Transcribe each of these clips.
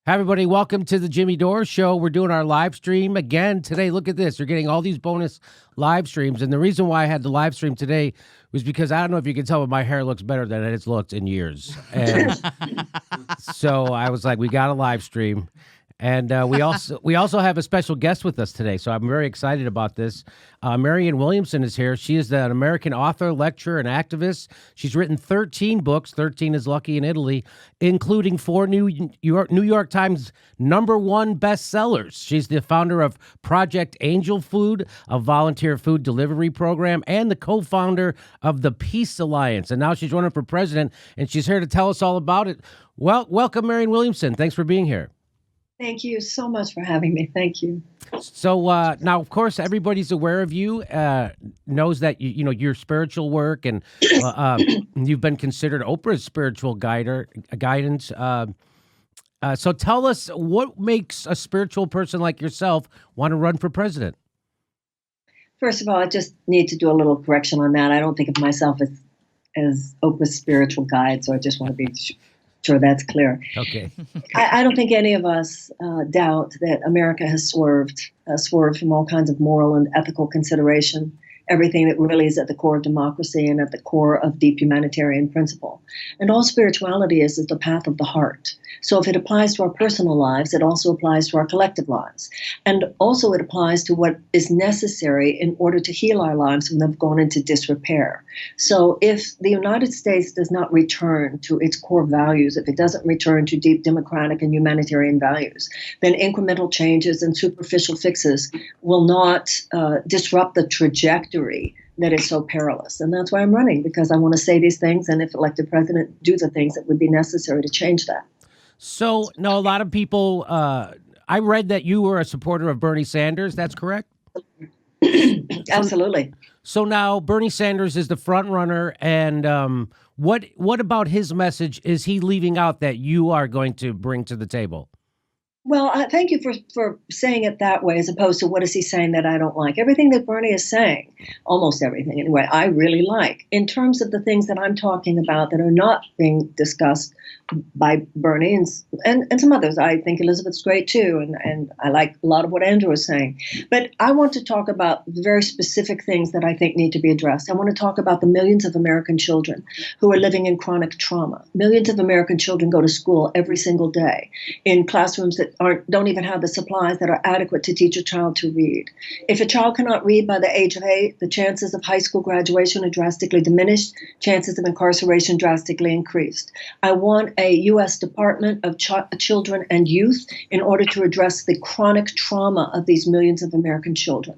Hi, everybody. Welcome to the Jimmy Dore Show. We're doing our live stream again today. Look at this. You're getting all these bonus live streams. And the reason why I had the live stream today was because I don't know if you can tell, but my hair looks better than it's looked in years. And so I was like, we got a live stream. And we also have a special guest with us today, so I'm very excited about this. Marianne Williamson is here. She is an American author, lecturer, and activist. She's written 13 books. 13 is lucky in Italy, including 4 New York Times #1 bestsellers. She's the founder of Project Angel Food, a volunteer food delivery program, and the co-founder of the Peace Alliance. And now she's running for president, and she's here to tell us all about it. Well, welcome, Marianne Williamson. Thanks for being here. Thank you so much for having me. Thank you. So now, of course, everybody's aware of you, knows that your spiritual work, and you've been considered Oprah's spiritual guidance. So tell us, what makes a spiritual person like yourself want to run for president? First of all, I just need to do a little correction on that. I don't think of myself as Oprah's spiritual guide, so I just want to be sure that's clear. Okay. I don't think any of us doubt that America has swerved from all kinds of moral and ethical consideration, everything that really is at the core of democracy and at the core of deep humanitarian principle. And all spirituality is the path of the heart. So if it applies to our personal lives, it also applies to our collective lives. And also it applies to what is necessary in order to heal our lives when they've gone into disrepair. So if the United States does not return to its core values, if it doesn't return to deep democratic and humanitarian values, then incremental changes and superficial fixes will not disrupt the trajectory that is so perilous. And that's why I'm running, because I want to say these things, and if elected president, do the things that would be necessary to change that. So, no, a lot of people, I read that you were a supporter of Bernie Sanders. That's correct? Absolutely. So now Bernie Sanders is the front runner, and what about his message is he leaving out that you are going to bring to the table? Well, thank you for saying it that way, as opposed to what is he saying that I don't like. Everything that Bernie is saying, almost everything anyway, I really like. In terms of the things that I'm talking about that are not being discussed by Bernie and some others, I think Elizabeth's great too, and I like a lot of what Andrew is saying. But I want to talk about the very specific things that I think need to be addressed. I want to talk about the millions of American children who are living in chronic trauma. Millions of American children go to school every single day in classrooms that don't even have the supplies that are adequate to teach a child to read. If a child cannot read by the age of 8, the chances of high school graduation are drastically diminished, chances of incarceration drastically increased. I want a U.S. Department of Children and Youth in order to address the chronic trauma of these millions of American children.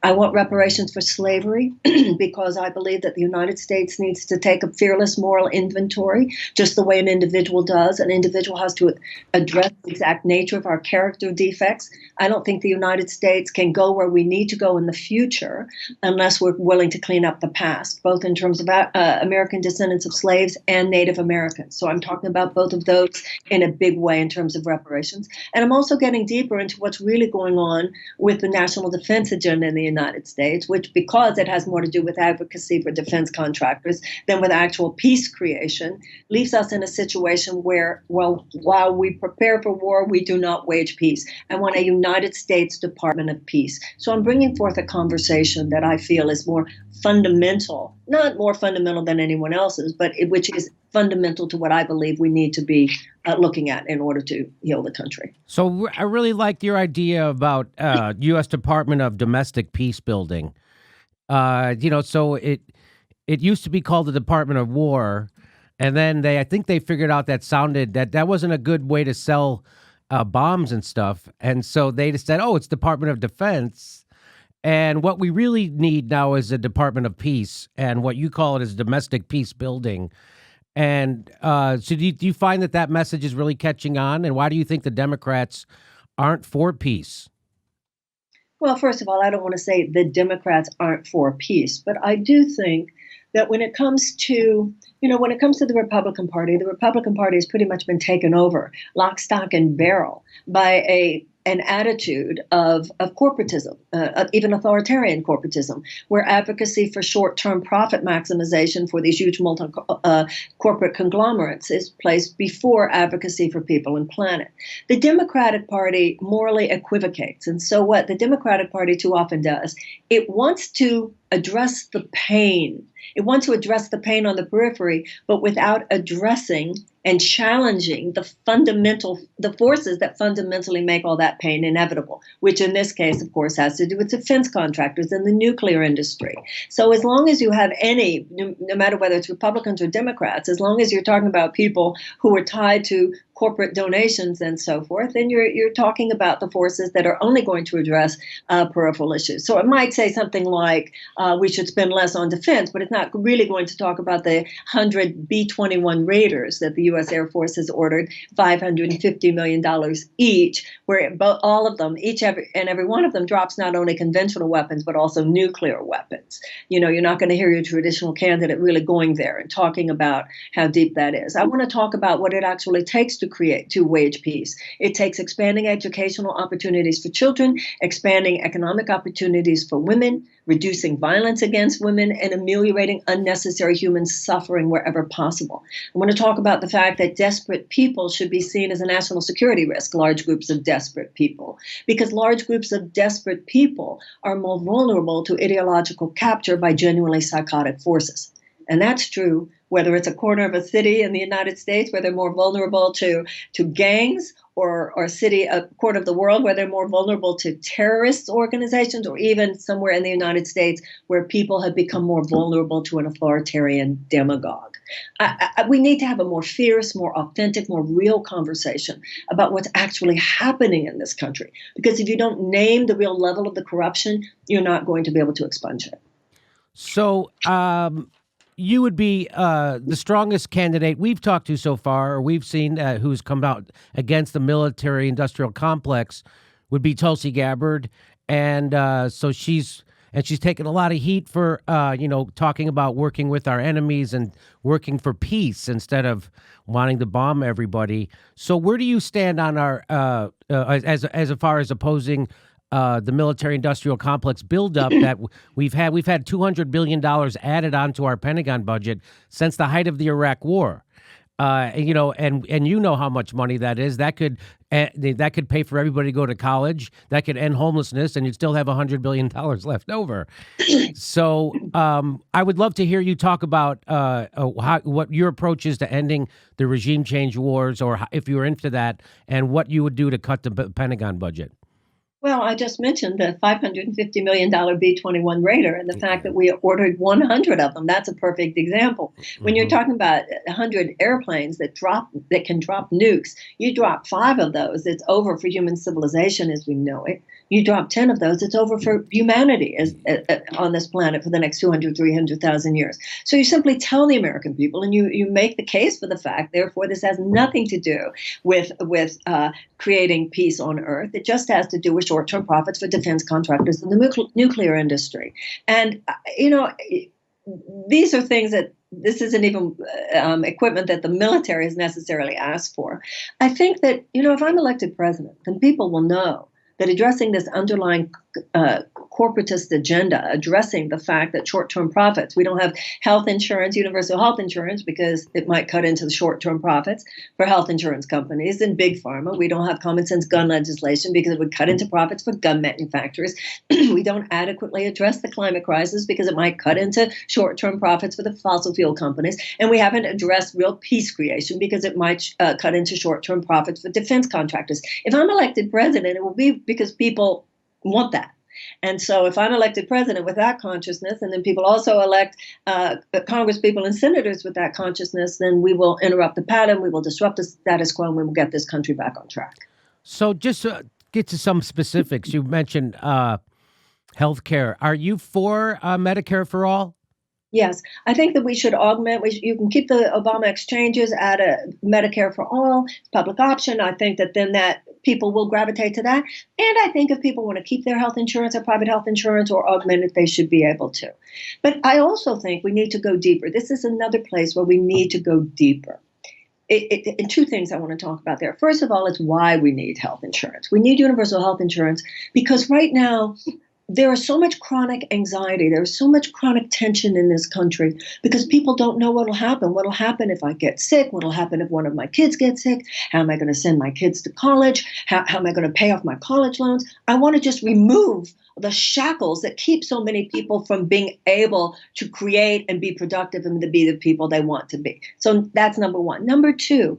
I want reparations for slavery because I believe that the United States needs to take a fearless moral inventory, just the way an individual does. An individual has to address the exact nature of our character defects. I don't think the United States can go where we need to go in the future unless we're willing to clean up the past, both in terms of American descendants of slaves and Native Americans. So I'm talking about both of those in a big way in terms of reparations. And I'm also getting deeper into what's really going on with the national defense agenda in the United States, which, because it has more to do with advocacy for defense contractors than with actual peace creation, leaves us in a situation where, well, while we prepare for war, we do not wage peace. I want a United States Department of Peace. So I'm bringing forth a conversation that I feel is more fundamental, not more fundamental than anyone else's, but which is fundamental to what I believe we need to be looking at in order to heal the country. So I really liked your idea about U.S. Department of Domestic Peace Building. So it used to be called the Department of War, and then I think they figured out that wasn't a good way to sell bombs and stuff, and so they just said, oh, it's Department of Defense. And what we really need now is a Department of Peace, and what you call it is domestic peace building. And so do you find that message is really catching on? And why do you think the Democrats aren't for peace? Well, first of all, I don't want to say the Democrats aren't for peace, but I do think that when it comes to the Republican Party has pretty much been taken over, lock, stock, and barrel, by a an attitude of corporatism, even authoritarian corporatism, where advocacy for short-term profit maximization for these huge corporate conglomerates is placed before advocacy for people and planet. The Democratic Party morally equivocates. And so what the Democratic Party too often does, it wants to address the pain. It wants to address the pain on the periphery, but without addressing and challenging the forces that fundamentally make all that pain inevitable, which in this case, of course, has to do with defense contractors and the nuclear industry. So as long as you have any, no matter whether it's Republicans or Democrats, as long as you're talking about people who are tied to corporate donations and so forth, then you're talking about the forces that are only going to address peripheral issues. So it might say something like we should spend less on defense, but it's not really going to talk about the 100 B-21 Raiders that the U.S. Air Force has ordered, $550 million each, where all of them, every one of them drops not only conventional weapons, but also nuclear weapons. You're not going to hear your traditional candidate really going there and talking about how deep that is. I want to talk about what it actually takes to wage peace. It takes expanding educational opportunities for children, expanding economic opportunities for women, reducing violence against women, and ameliorating unnecessary human suffering wherever possible. I want to talk about the fact that desperate people should be seen as a national security risk, large groups of desperate people, because large groups of desperate people are more vulnerable to ideological capture by genuinely psychotic forces. And that's true whether it's a corner of a city in the United States where they're more vulnerable to gangs, or a corner of the world where they're more vulnerable to terrorist organizations, or even somewhere in the United States where people have become more vulnerable to an authoritarian demagogue. We need to have a more fierce, more authentic, more real conversation about what's actually happening in this country. Because if you don't name the real level of the corruption, you're not going to be able to expunge it. So, you would be the strongest candidate we've talked to so far, or we've seen who's come out against the military-industrial complex, would be Tulsi Gabbard, and so she's taken a lot of heat for talking about working with our enemies and working for peace instead of wanting to bomb everybody. So where do you stand on our as far as opposing the military-industrial complex buildup that we've had? We've had $200 billion added onto our Pentagon budget since the height of the Iraq War. And you know how much money that is. That could pay for everybody to go to college. That could end homelessness, and you'd still have $100 billion left over. So I would love to hear you talk about what your approach is to ending the regime change wars, or if you're into that, and what you would do to cut the Pentagon budget. Well, I just mentioned the $550 million B-21 Raider and the fact that we ordered 100 of them. That's a perfect example. When you're talking about 100 airplanes that can drop nukes, you drop 5 of those, it's over for human civilization as we know it. You drop 10 of those, it's over for humanity on this planet for the next 200, 300,000 years. So you simply tell the American people, and you make the case for the fact, therefore, this has nothing to do with creating peace on Earth. It just has to do with short-term profits for defense contractors in the nuclear industry. And, these are things that this isn't even equipment that the military has necessarily asked for. I think that, if I'm elected president, then people will know that addressing this underlying corporatist agenda, addressing the fact that short-term profits, we don't have health insurance, universal health insurance, because it might cut into the short-term profits for health insurance companies and big pharma. We don't have common sense gun legislation because it would cut into profits for gun manufacturers. We don't adequately address the climate crisis because it might cut into short-term profits for the fossil fuel companies. And we haven't addressed real peace creation because it might cut into short-term profits for defense contractors. If I'm elected president, it will be because people want that. And so if I'm elected president with that consciousness, and then people also elect Congress people and senators with that consciousness, then we will interrupt the pattern, we will disrupt the status quo, and we will get this country back on track. So just to get to some specifics, you mentioned health care. Are you for Medicare for all? Yes, I think that we should augment. You can keep the Obama exchanges at a Medicare for all public option. I think that then that people will gravitate to that. And I think if people want to keep their health insurance or private health insurance or augment it, they should be able to. But I also think we need to go deeper. This is another place where we need to go deeper. and two things I want to talk about there. First of all, it's why we need health insurance. We need universal health insurance because right now there is so much chronic anxiety. There's so much chronic tension in this country because people don't know what will happen. What will happen if I get sick? What will happen if one of my kids gets sick? How am I going to send my kids to college? How am I going to pay off my college loans? I want to just remove the shackles that keep so many people from being able to create and be productive and to be the people they want to be. So that's number one. Number two,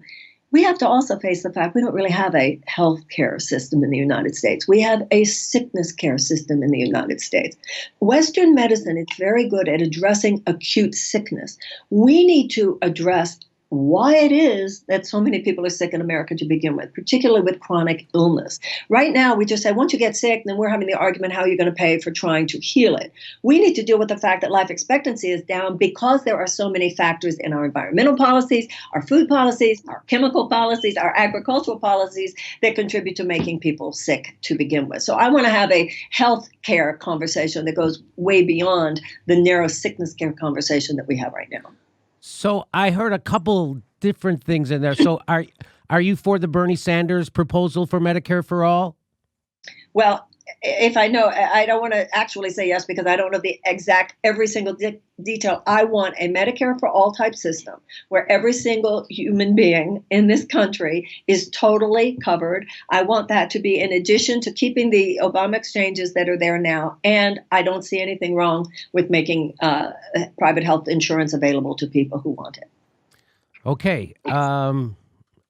we have to also face the fact we don't really have a health care system in the United States. We have a sickness care system in the United States. Western medicine is very good at addressing acute sickness. We need to address why it is that so many people are sick in America to begin with, particularly with chronic illness. Right now, we just say, once you get sick, then we're having the argument how you're going to pay for trying to heal it. We need to deal with the fact that life expectancy is down because there are so many factors in our environmental policies, our food policies, our chemical policies, our agricultural policies that contribute to making people sick to begin with. So I want to have a health care conversation that goes way beyond the narrow sickness care conversation that we have right now. So I heard a couple different things in there. So are you for the Bernie Sanders proposal for Medicare for all? Well, if I know, I don't want to actually say yes because I don't know the exact every single detail. I want a Medicare for all type system where every single human being in this country is totally covered. I want that to be in addition to keeping the Obama exchanges that are there now. And I don't see anything wrong with making private health insurance available to people who want it. Okay.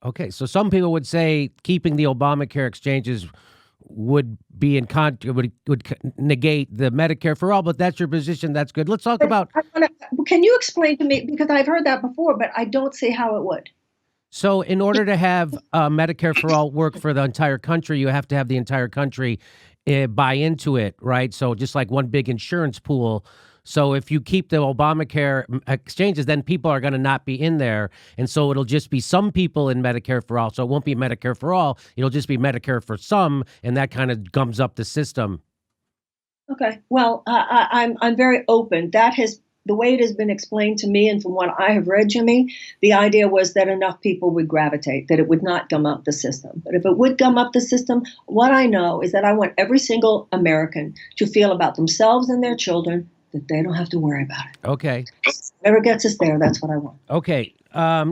Okay. So some people would say keeping the Obamacare exchanges would be would negate the Medicare for all, but that's your position. That's good. Let's talk about. Can you explain to me, because I've heard that before, but I don't see how it would. So in order to have Medicare for all work for the entire country, you have to have the entire country buy into it, right? So just like one big insurance pool. So if you keep the Obamacare exchanges, then people are going to not be in there. And so it'll just be some people in Medicare for all. So it won't be Medicare for all. It'll just be Medicare for some. And that kind of gums up the system. Okay. Well, I'm very open. That has the way it has been explained to me, and from what I have read, Jimmy, the idea was that enough people would gravitate, that it would not gum up the system. But if it would gum up the system, what I know is that I want every single American to feel about themselves and their children that they don't have to worry about it. Okay. Whatever gets us there, that's what I want. Okay.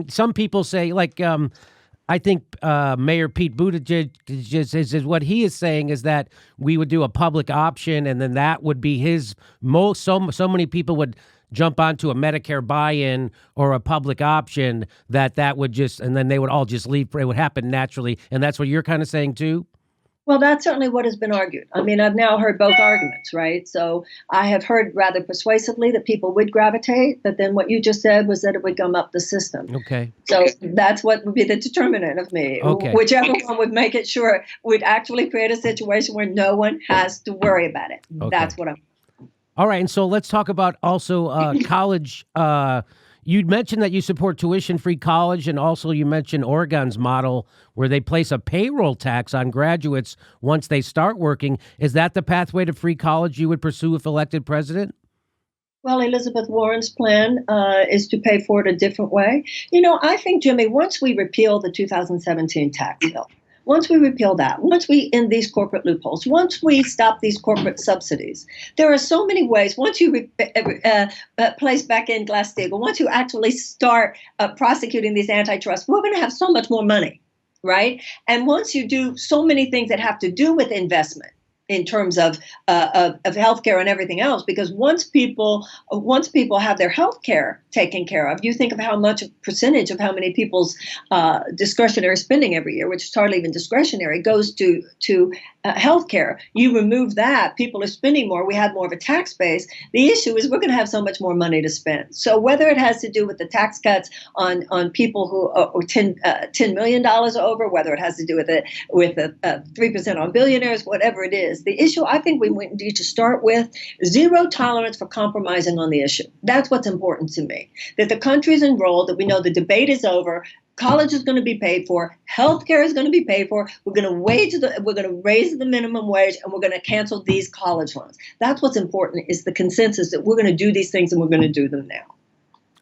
Some people say, like, I think Mayor Pete Buttigieg is what he is saying is that we would do a public option, and then that would be his most. So many people would jump onto a Medicare buy-in or a public option that would just, and then they would all just leave. It would happen naturally, and that's what you're kind of saying too. Well, that's certainly what has been argued. I mean, I've now heard both arguments, right? So I have heard rather persuasively that people would gravitate, but then what you just said was that it would gum up the system. Okay. So that's what would be the determinant of me. Okay. Whichever one would make it sure would actually create a situation where no one has to worry about it. Okay. That's what I'm. All right. And so let's talk about also college. You mentioned that you support tuition-free college, and also you mentioned Oregon's model where they place a payroll tax on graduates once they start working. Is that the pathway to free college you would pursue if elected president? Well, Elizabeth Warren's plan is to pay for it a different way. You know, I think, Jimmy, once we repeal the 2017 tax bill, once we repeal that, once we end these corporate loopholes, once we stop these corporate subsidies, there are so many ways. Once you place back in Glass-Steagall, once you actually start prosecuting these antitrust, we're going to have so much more money, right? And once you do so many things that have to do with investment, in terms of healthcare and everything else, because once people have their healthcare taken care of, you think of how much percentage of how many people's discretionary spending every year, which is hardly even discretionary, goes to healthcare. You remove that, people are spending more. We have more of a tax base. The issue is we're going to have so much more money to spend. So whether it has to do with the tax cuts on people who are $10 million over, whether it has to do with 3% on billionaires, whatever it is. The issue, I think we need to start with zero tolerance for compromising on the issue. That's what's important to me, that the country's enrolled, that we know the debate is over. College is going to be paid for. Healthcare is going to be paid for. We're going to raise the minimum wage, and we're going to cancel these college loans. That's what's important, is the consensus that we're going to do these things and we're going to do them now.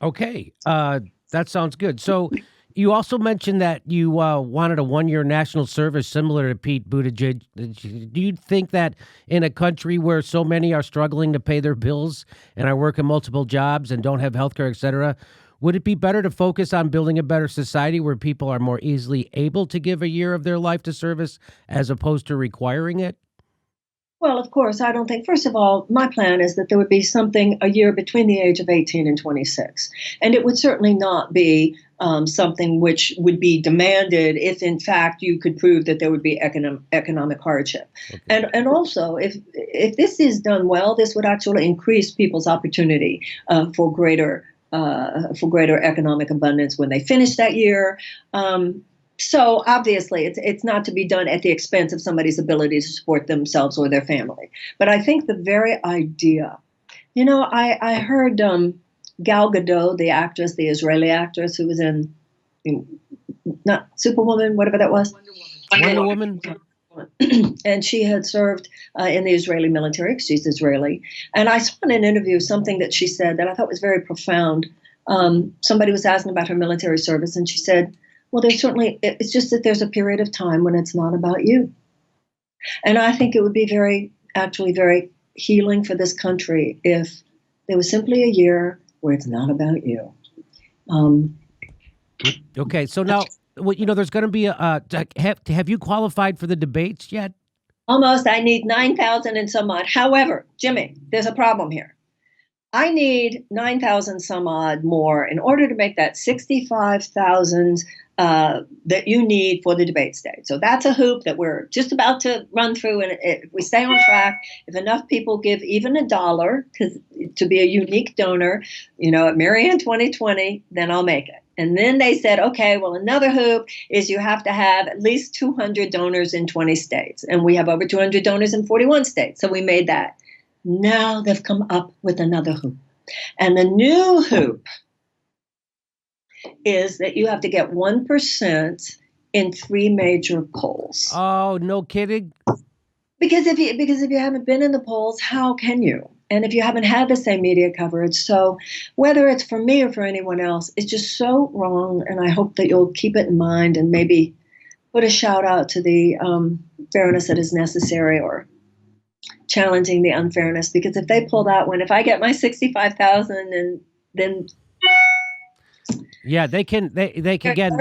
Okay. That sounds good. So You also mentioned that you wanted a 1-year national service similar to Pete Buttigieg. Do you think that in a country where so many are struggling to pay their bills and are working multiple jobs and don't have health care, et cetera, would it be better to focus on building a better society where people are more easily able to give a year of their life to service as opposed to requiring it? Well, of course, I don't think, first of all, my plan is that there would be something a year between the age of 18 and 26. And it would certainly not be something which would be demanded if, in fact, you could prove that there would be economic hardship. Okay. And also, if this is done well, this would actually increase people's opportunity for greater economic abundance when they finish that year. So obviously, it's not to be done at the expense of somebody's ability to support themselves or their family. But I think the very idea, I heard Gal Gadot, the actress, the Israeli actress who was in not Superwoman, whatever that was. Wonder Woman. And she had served in the Israeli military because she's Israeli. And I saw in an interview something that she said that I thought was very profound. Somebody was asking about her military service, and she said, well, it's just that there's a period of time when it's not about you. And I think it would be very healing for this country if there was simply a year where it's not about you. Okay, so now, there's going to be have you qualified for the debates yet? Almost. I need 9,000 and some odd. However, Jimmy, there's a problem here. I need 9,000 some odd more in order to make that 65,000 that you need for the debate stage. So that's a hoop that we're just about to run through. And if we stay on track, if enough people give even $1 to be a unique donor, at Marianne 2020, then I'll make it. And then they said, okay, well, another hoop is you have to have at least 200 donors in 20 states. And we have over 200 donors in 41 states. So we made that. Now they've come up with another hoop. And the new hoop is that you have to get 1% in 3 major polls. Oh, no kidding. Because if you haven't been in the polls, how can you? And if you haven't had the same media coverage, so whether it's for me or for anyone else, it's just so wrong. And I hope that you'll keep it in mind and maybe put a shout out to the fairness that is necessary or challenging the unfairness. Because if they pull that one, if I get my 65,000 and then yeah, they can get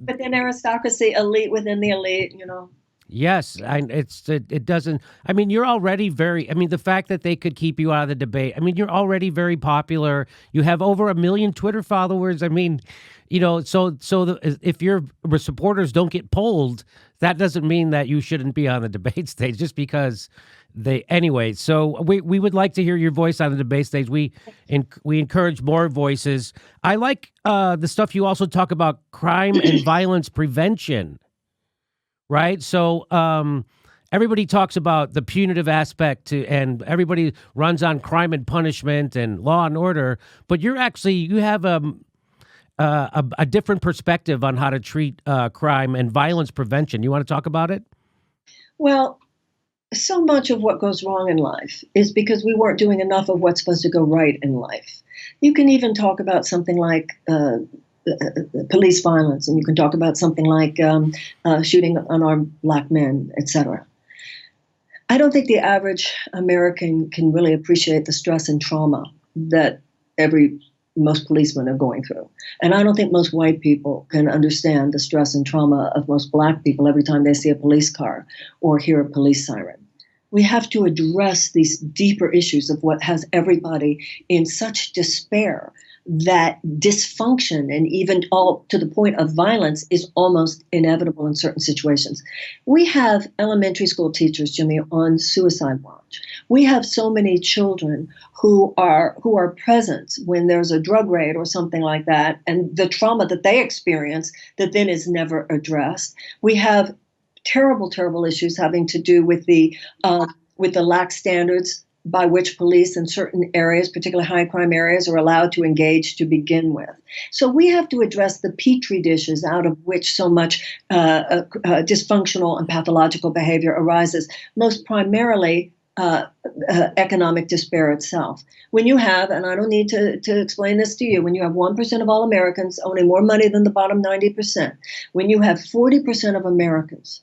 but then aristocracy, elite within the elite, Yes, it doesn't. I mean, you're already the fact that they could keep you out of the debate. I mean, you're already very popular. You have over 1 million Twitter followers. I mean, if your supporters don't get polled, that doesn't mean that you shouldn't be on the debate stage just because anyway. So we would like to hear your voice on the debate stage. We encourage more voices. I like the stuff you also talk about crime and violence prevention. Right. So everybody talks about the punitive aspect and everybody runs on crime and punishment and law and order. But you have a different perspective on how to treat crime and violence prevention. You want to talk about it? Well, so much of what goes wrong in life is because we weren't doing enough of what's supposed to go right in life. You can even talk about something like police violence, and you can talk about something like shooting unarmed black men, etc. I don't think the average American can really appreciate the stress and trauma that most policemen are going through. And I don't think most white people can understand the stress and trauma of most black people every time they see a police car or hear a police siren. We have to address these deeper issues of what has everybody in such despair that dysfunction and even all to the point of violence is almost inevitable in certain situations. We have elementary school teachers, Jimmy, on suicide watch. We have so many children who are present when there's a drug raid or something like that, and the trauma that they experience that then is never addressed. We have terrible, terrible issues having to do with the lax standards by which police in certain areas, particularly high crime areas, are allowed to engage to begin with. So we have to address the petri dishes out of which so much dysfunctional and pathological behavior arises, most primarily economic despair itself. When you have, and I don't need to explain this to you, when you have 1% of all Americans owning more money than the bottom 90%, when you have 40% of Americans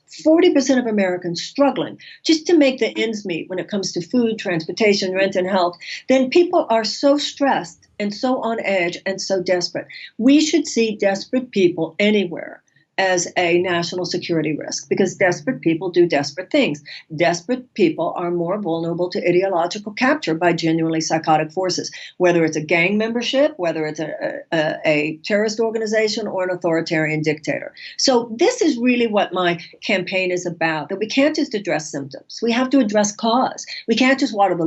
struggling just to make the ends meet when it comes to food, transportation, rent, and health, then people are so stressed and so on edge and so desperate. We should see desperate people anywhere as a national security risk, because desperate people do desperate things. Desperate people are more vulnerable to ideological capture by genuinely psychotic forces, whether it's a gang membership, whether it's a terrorist organization, or an authoritarian dictator. So this is really what my campaign is about, that we can't just address symptoms. We have to address cause. We can't just water the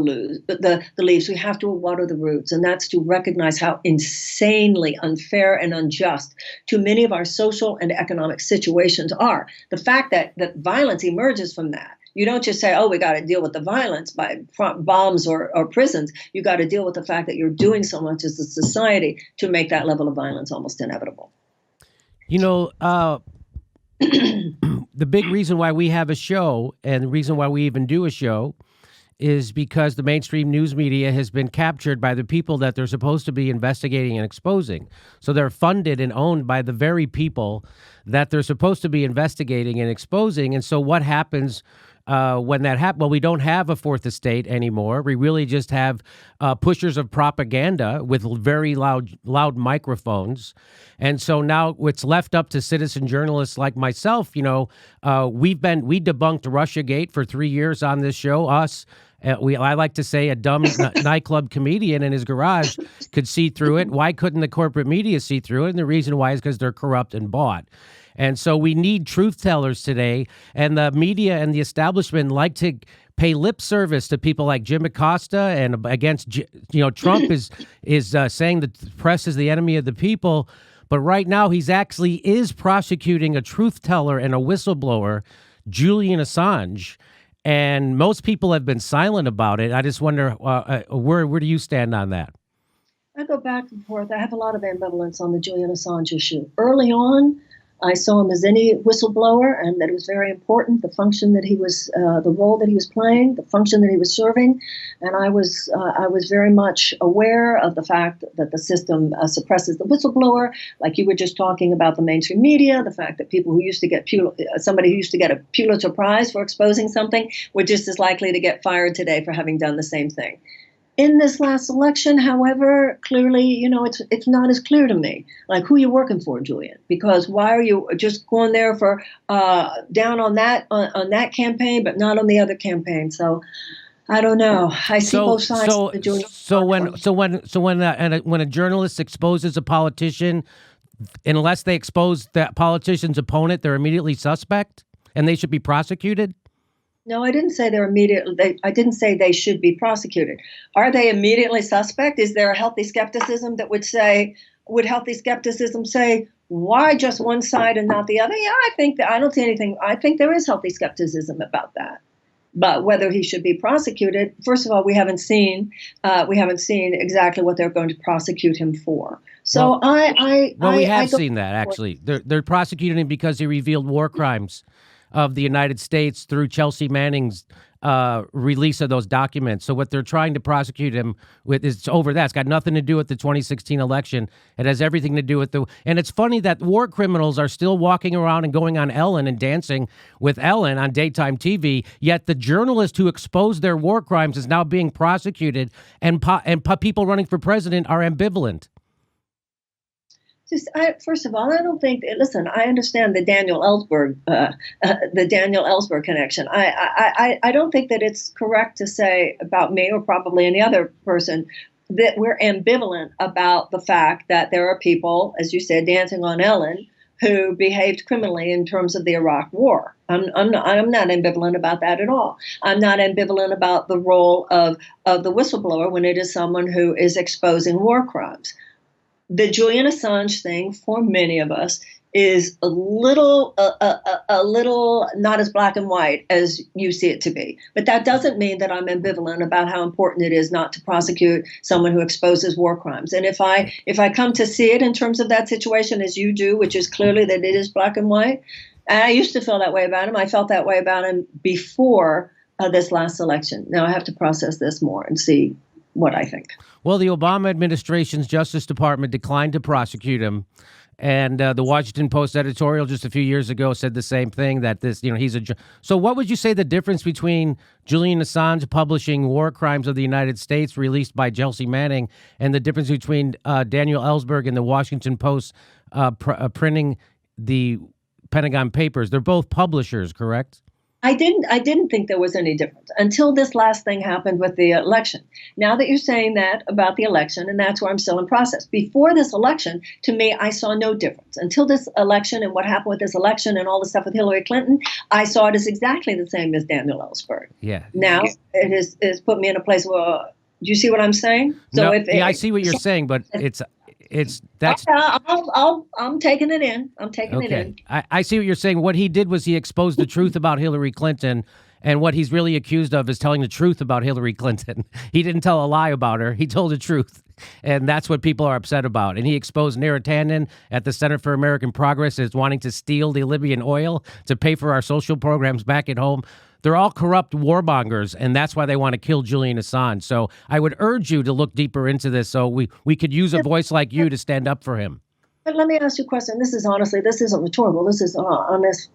leaves. We have to water the roots, and that's to recognize how insanely unfair and unjust too many of our social and economic situations are. The fact that violence emerges from that. You don't just say, oh, we got to deal with the violence by bombs or prisons. You got to deal with the fact that you're doing so much as a society to make that level of violence almost inevitable. You know, the big reason why we have a show, and the reason why we even do a show, is because the mainstream news media has been captured by the people that they're supposed to be investigating and exposing. So they're funded and owned by the very people that they're supposed to be investigating and exposing. And so what happens when that happens? Well, we don't have a fourth estate anymore. We really just have pushers of propaganda with very loud microphones. And so now it's left up to citizen journalists like myself. You know, we debunked Russiagate for 3 years on this show. I like to say a dumb nightclub comedian in his garage could see through it. Why couldn't the corporate media see through it? And the reason why is because they're corrupt and bought. And so we need truth tellers today. And the media and the establishment like to pay lip service to people like Jim Acosta and against, Trump is saying that the press is the enemy of the people. But right now he's actually is prosecuting a truth teller and a whistleblower, Julian Assange. And most people have been silent about it. I just wonder, where do you stand on that? I go back and forth. I have a lot of ambivalence on the Julian Assange issue. Early on, I saw him as any whistleblower, and that it was very important, the function that he was, the role that he was playing, the function that he was serving. And I was very much aware of the fact that the system suppresses the whistleblower, like you were just talking about the mainstream media, the fact that people who used to get somebody who used to get a Pulitzer Prize for exposing something were just as likely to get fired today for having done the same thing. In this last election, however, clearly, it's not as clear to me, like who you're working for, Julian, because why are you just going there for down on that campaign, but not on the other campaign? So I don't know. I see both sides of the Julian. So when a journalist exposes a politician, unless they expose that politician's opponent, they're immediately suspect and they should be prosecuted. No, I didn't say they're immediately. I didn't say they should be prosecuted. Are they immediately suspect? Is there a healthy skepticism that would healthy skepticism say, why just one side and not the other? Yeah, I don't see anything. I think there is healthy skepticism about that. But whether he should be prosecuted, first of all, we haven't seen exactly what they're going to prosecute him for. So we have seen that actually. They're prosecuting him because he revealed war crimes of the United States through Chelsea Manning's release of those documents. So what they're trying to prosecute him with is over that. It's got nothing to do with the 2016 election. It has everything to do with and it's funny that war criminals are still walking around and going on Ellen and dancing with Ellen on daytime TV, yet the journalist who exposed their war crimes is now being prosecuted, and people running for president are ambivalent. First of all, I don't think. Listen, I understand the Daniel Ellsberg connection. I don't think that it's correct to say about me or probably any other person that we're ambivalent about the fact that there are people, as you said, dancing on Ellen, who behaved criminally in terms of the Iraq War. I'm not ambivalent about that at all. I'm not ambivalent about the role of the whistleblower when it is someone who is exposing war crimes. The Julian Assange thing, for many of us, is a little not as black and white as you see it to be. But that doesn't mean that I'm ambivalent about how important it is not to prosecute someone who exposes war crimes. And if I come to see it in terms of that situation as you do, which is clearly that it is black and white, and I used to feel that way about him. I felt that way about him before this last election. Now I have to process this more and see what I think. Well, the Obama administration's Justice Department declined to prosecute him. And the Washington Post editorial just a few years ago said the same thing, that this, he's a... So what would you say the difference between Julian Assange publishing War Crimes of the United States, released by Chelsea Manning, and the difference between Daniel Ellsberg and the Washington Post printing the Pentagon Papers? They're both publishers, correct? I didn't think there was any difference until this last thing happened with the election. Now that you're saying that about the election, and that's where I'm still in process. Before this election, to me, I saw no difference. Until this election and what happened with this election and all the stuff with Hillary Clinton, I saw it as exactly the same as Daniel Ellsberg. Yeah. Now it has put me in a place where, do you see what I'm saying? So no, I see what you're saying, but that's. I'm taking it in. I'm taking it in. I see what you're saying. What he did was he exposed the truth about Hillary Clinton, and what he's really accused of is telling the truth about Hillary Clinton. He didn't tell a lie about her. He told the truth, and that's what people are upset about. And he exposed Neera Tanden at the Center for American Progress as wanting to steal the Libyan oil to pay for our social programs back at home. They're all corrupt warmongers, and that's why they want to kill Julian Assange. So I would urge you to look deeper into this so we could use a voice like you to stand up for him. But let me ask you a question. This isn't rhetorical. This is an honest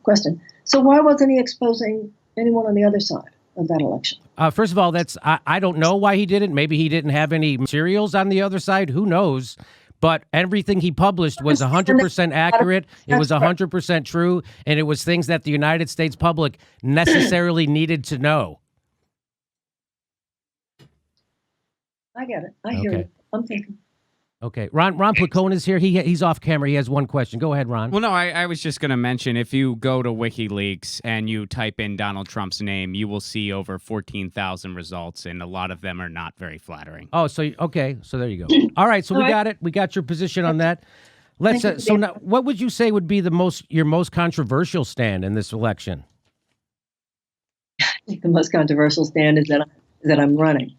question. So why wasn't he exposing anyone on the other side of that election? First of all, I don't know why he didn't. Maybe he didn't have any materials on the other side. Who knows? But everything he published was 100% accurate. It was 100% true. And it was things that the United States public necessarily needed to know. I get it. I hear you. I'm thinking. Okay. Ron Placone is here. He's off camera. He has one question. Go ahead, Ron. Well, no, I was just going to mention, if you go to WikiLeaks and you type in Donald Trump's name, you will see over 14,000 results, and a lot of them are not very flattering. Oh, so there you go. All right, so we got it. We got your position on that. Let's. So now, what would you say would be your most controversial stand in this election? I think the most controversial stand is that I'm running.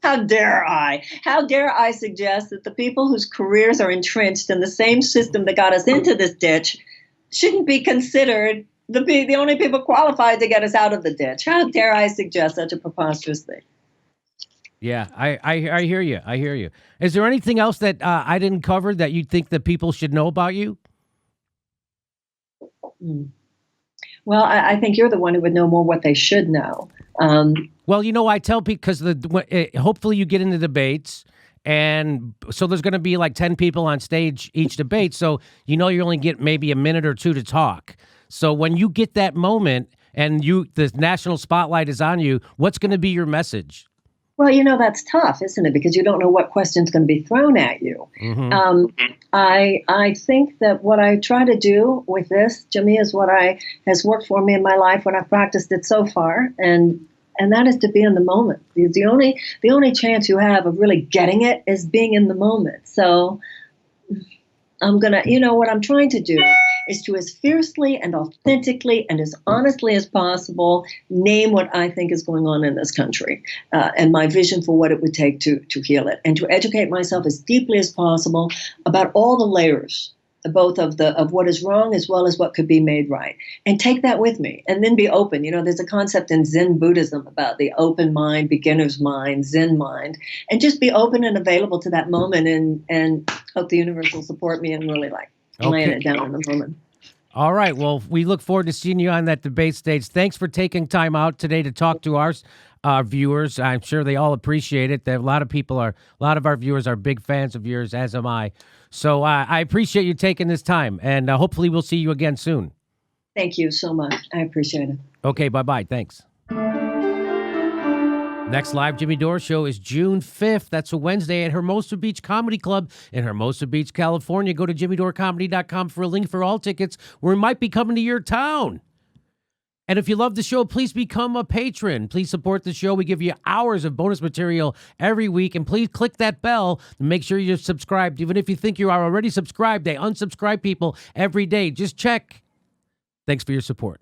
How dare I? How dare I suggest that the people whose careers are entrenched in the same system that got us into this ditch shouldn't be considered the only people qualified to get us out of the ditch? How dare I suggest such a preposterous thing? Yeah, I hear you. I hear you. Is there anything else that I didn't cover that you think that people should know about you? Well, I think you're the one who would know more what they should know. Well, I tell people because hopefully you get into debates, and so there's going to be like 10 people on stage each debate. So you only get maybe a minute or two to talk. So when you get that moment and the national spotlight is on you, what's going to be your message? Well, that's tough, isn't it? Because you don't know what question's going to be thrown at you. Mm-hmm. I think that what I try to do with this, Jimmy, is what has worked for me in my life when I've practiced it so far, and that is to be in the moment. The only chance you have of really getting it is being in the moment. So I'm gonna, what I'm trying to do is to as fiercely and authentically and as honestly as possible name what I think is going on in this country and my vision for what it would take to heal it, and to educate myself as deeply as possible about all the layers, both of what is wrong as well as what could be made right, and take that with me, and then be open. There's a concept in Zen Buddhism about the open mind, beginner's mind, Zen mind, and just be open and available to that moment, and hope the universe will support me and really laying it down in the moment. All right. Well, we look forward to seeing you on that debate stage. Thanks for taking time out today to talk to our viewers. I'm sure they all appreciate it. A lot of our viewers are big fans of yours, as am I. So I appreciate you taking this time, and hopefully we'll see you again soon. Thank you so much. I appreciate it. Okay. Bye-bye. Thanks. Next live Jimmy Dore show is June 5th. That's a Wednesday at Hermosa Beach Comedy Club in Hermosa Beach, California. Go to jimmydorecomedy.com for a link for all tickets. We might be coming to your town. And if you love the show, please become a patron. Please support the show. We give you hours of bonus material every week. And please click that bell and make sure you're subscribed. Even if you think you are already subscribed, they unsubscribe people every day. Just check. Thanks for your support.